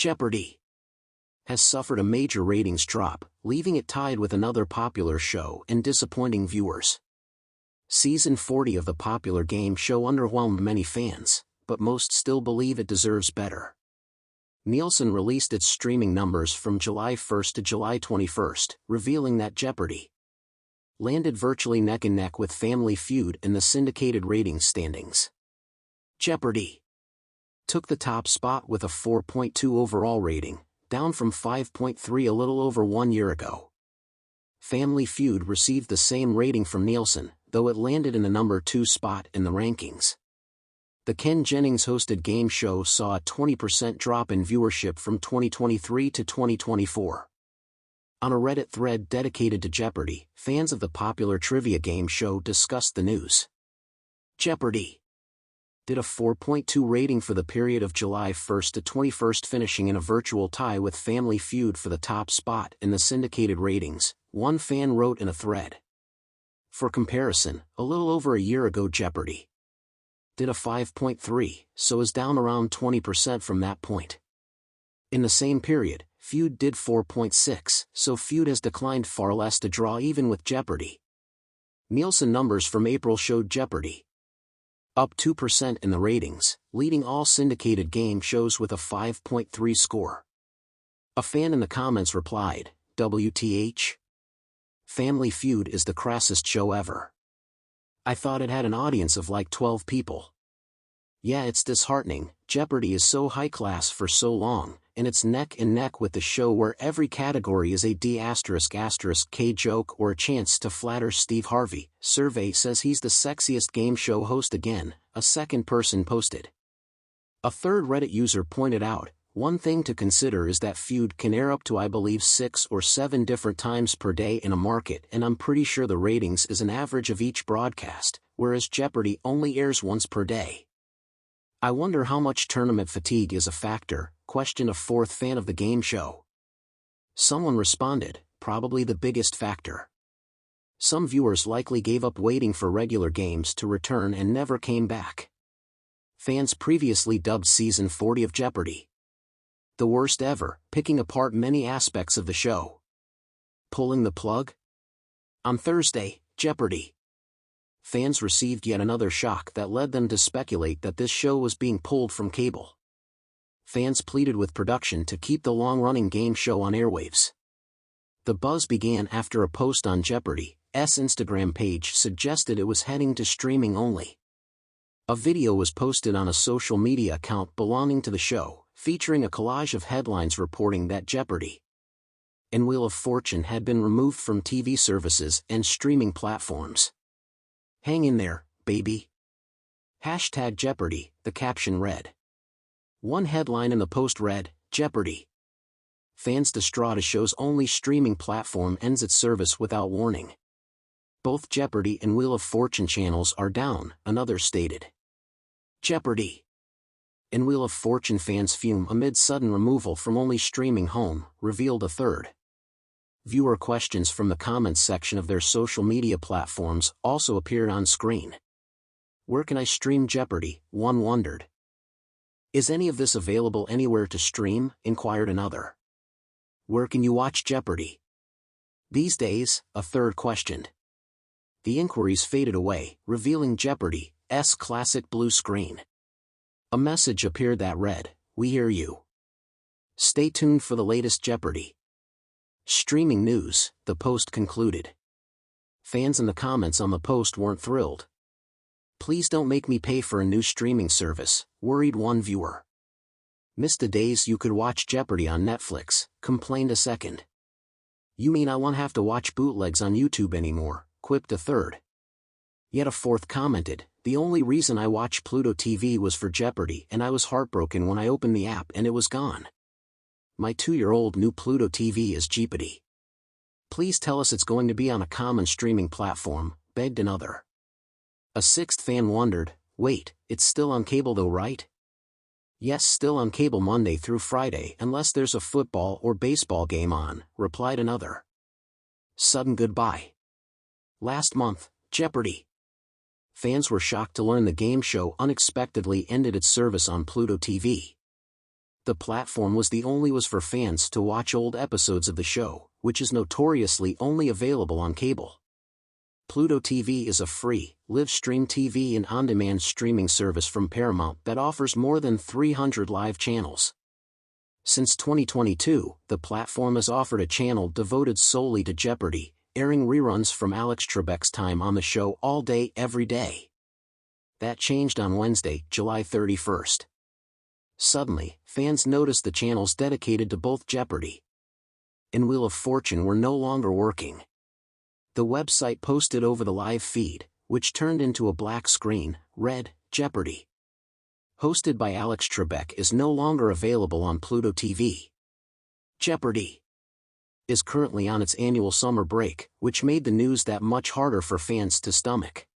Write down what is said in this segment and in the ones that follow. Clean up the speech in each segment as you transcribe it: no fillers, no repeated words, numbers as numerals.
Jeopardy! Has suffered a major ratings drop, leaving it tied with another popular show and disappointing viewers. Season 40 of the popular game show underwhelmed many fans, but most still believe it deserves better. Nielsen released its streaming numbers from July 1st to July 21st, revealing that Jeopardy! Landed virtually neck and neck with Family Feud in the syndicated ratings standings. Jeopardy! Took the top spot with a 4.2 overall rating, down from 5.3 a little over 1 year ago. Family Feud received the same rating from Nielsen, though it landed in the number 2 spot in the rankings. The Ken Jennings hosted game show saw a 20% drop in viewership from 2023 to 2024. On a Reddit thread dedicated to Jeopardy, fans of the popular trivia game show discussed the news. Jeopardy! Did a 4.2 rating for the period of July 1st to 21st, finishing in a virtual tie with Family Feud for the top spot in the syndicated ratings, one fan wrote in a thread. For comparison, a little over a year ago Jeopardy! Did a 5.3, so is down around 20% from that point. In the same period, Feud did 4.6, so Feud has declined far less to draw even with Jeopardy! Nielsen numbers from April showed Jeopardy! Up 2% in the ratings, leading all syndicated game shows with a 5.3 score. A fan in the comments replied, "WTH? Family Feud is the crassest show ever. I thought it had an audience of like 12 people. Yeah, it's disheartening. Jeopardy is so high class for so long, and it's neck and neck with the show where every category is a D***K joke or a chance to flatter Steve Harvey. Survey says he's the sexiest game show host again," a second person posted. A third Reddit user pointed out, "One thing to consider is that Feud can air up to I believe 6 or 7 different times per day in a market, and I'm pretty sure the ratings is an average of each broadcast, whereas Jeopardy only airs once per day. I wonder how much tournament fatigue is a factor," questioned a fourth fan of the game show. Someone responded, "Probably the biggest factor. Some viewers likely gave up waiting for regular games to return and never came back." Fans previously dubbed Season 40 of Jeopardy! The worst ever, picking apart many aspects of the show. Pulling the plug? On Thursday, Jeopardy! Fans received yet another shock that led them to speculate that this show was being pulled from cable. Fans pleaded with production to keep the long-running game show on airwaves. The buzz began after a post on Jeopardy's Instagram page suggested it was heading to streaming only. A video was posted on a social media account belonging to the show, featuring a collage of headlines reporting that Jeopardy! And Wheel of Fortune had been removed from TV services and streaming platforms. "Hang in there, baby. #Jeopardy!" the caption read. One headline in the post read, "Jeopardy! Fans distraught as show's only streaming platform ends its service without warning. Both Jeopardy and Wheel of Fortune channels are down," another stated. Jeopardy! And Wheel of Fortune fans fume amid sudden removal from only streaming home, revealed a third. Viewer questions from the comments section of their social media platforms also appeared on screen. "Where can I stream Jeopardy?" one wondered. "Is any of this available anywhere to stream?" inquired another. "Where can you watch Jeopardy these days?" a third questioned. The inquiries faded away, revealing Jeopardy's classic blue screen. A message appeared that read, "We hear you. Stay tuned for the latest Jeopardy! Streaming news," the post concluded. Fans in the comments on the post weren't thrilled. "Please don't make me pay for a new streaming service," worried one viewer. "Missed the days you could watch Jeopardy on Netflix," complained a second. "You mean I won't have to watch bootlegs on YouTube anymore," quipped a third. Yet a fourth commented, "The only reason I watch Pluto TV was for Jeopardy, and I was heartbroken when I opened the app and it was gone. My 2-year-old new Pluto TV is Jeopardy! Please tell us it's going to be on a common streaming platform," begged another. A sixth fan wondered, "Wait, it's still on cable though, right?" "Yes, still on cable Monday through Friday unless there's a football or baseball game on," replied another. Sudden goodbye. Last month, Jeopardy! Fans were shocked to learn the game show unexpectedly ended its service on Pluto TV. The platform was for fans to watch old episodes of the show, which is notoriously only available on cable. Pluto TV is a free, live-stream TV and on-demand streaming service from Paramount that offers more than 300 live channels. Since 2022, the platform has offered a channel devoted solely to Jeopardy, airing reruns from Alex Trebek's time on the show all day every day. That changed on Wednesday, July 31st. Suddenly, fans noticed the channels dedicated to both Jeopardy and Wheel of Fortune were no longer working. The website posted over the live feed, which turned into a black screen, read, "Jeopardy! Hosted by Alex Trebek is no longer available on Pluto TV. Jeopardy! Is currently on its annual summer break, which made the news that much harder for fans to stomach.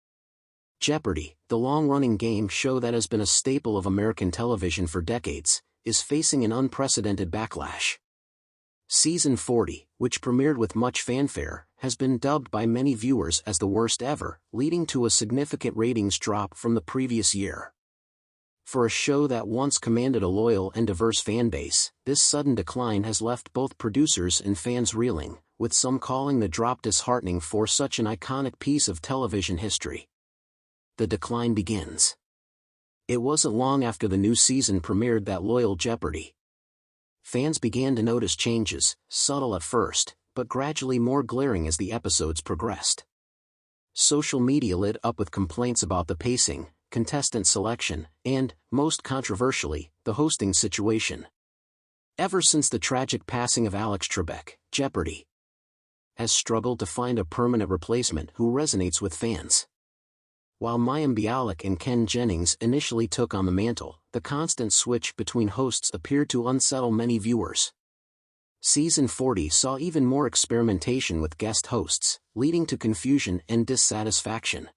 Jeopardy, the long-running game show that has been a staple of American television for decades, is facing an unprecedented backlash. Season 40, which premiered with much fanfare, has been dubbed by many viewers as the worst ever, leading to a significant ratings drop from the previous year. For a show that once commanded a loyal and diverse fan base, this sudden decline has left both producers and fans reeling, with some calling the drop disheartening for such an iconic piece of television history. The decline begins. It wasn't long after the new season premiered that loyal Jeopardy! Fans began to notice changes, subtle at first, but gradually more glaring as the episodes progressed. Social media lit up with complaints about the pacing, contestant selection, and, most controversially, the hosting situation. Ever since the tragic passing of Alex Trebek, Jeopardy! Has struggled to find a permanent replacement who resonates with fans. While mayim Bialik and Jennings initially took on the mantle, the constant switch between hosts appeared to unsettle many viewers. Season 40 saw even more experimentation with guest hosts, leading to confusion and dissatisfaction.